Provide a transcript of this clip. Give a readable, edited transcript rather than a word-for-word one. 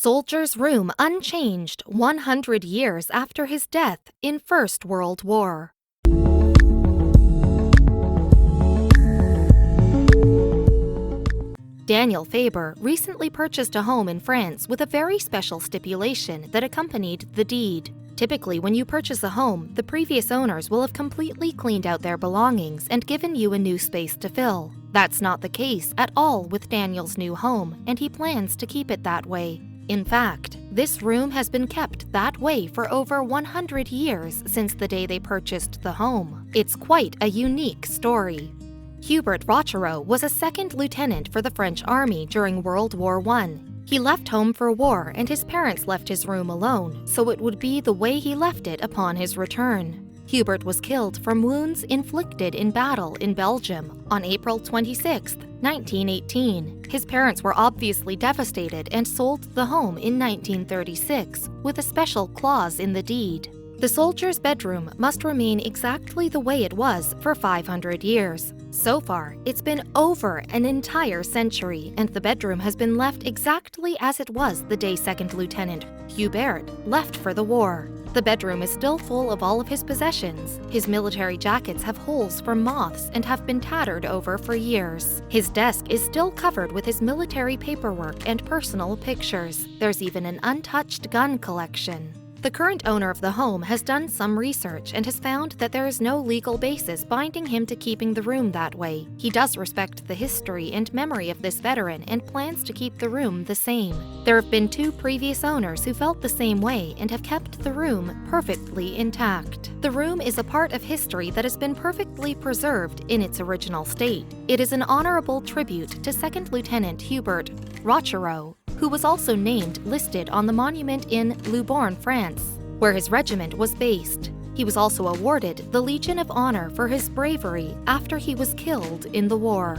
Soldier's room unchanged 100 years after his death in First World War. Daniel Faber recently purchased a home in France with a very special stipulation that accompanied the deed. Typically, when you purchase a home, the previous owners will have completely cleaned out their belongings and given you a new space to fill. That's not the case at all with Daniel's new home, and he plans to keep it that way. In fact, this room has been kept that way for over 100 years since the day they purchased the home. It's quite a unique story. Hubert Rochereau was a second lieutenant for the French Army during World War I. He left home for war, and his parents left his room alone, so it would be the way he left it upon his return. Hubert was killed from wounds inflicted in battle in Belgium on April 26, 1918. His parents were obviously devastated and sold the home in 1936 with a special clause in the deed. The soldier's bedroom must remain exactly the way it was for 500 years. So far, it's been over an entire century, and the bedroom has been left exactly as it was the day Second Lieutenant Hubert left for the war. The bedroom is still full of all of his possessions. His military jackets have holes from moths and have been tattered over for years. His desk is still covered with his military paperwork and personal pictures. There's even an untouched gun collection. The current owner of the home has done some research and has found that there is no legal basis binding him to keeping the room that way. He does respect the history and memory of this veteran and plans to keep the room the same. There have been 2 previous owners who felt the same way and have kept the room perfectly intact. The room is a part of history that has been perfectly preserved in its original state. It is an honorable tribute to Second Lieutenant Hubert Rochereau, who was also listed on the monument in Libourne, France, where his regiment was based. He was also awarded the Legion of Honor for his bravery after he was killed in the war.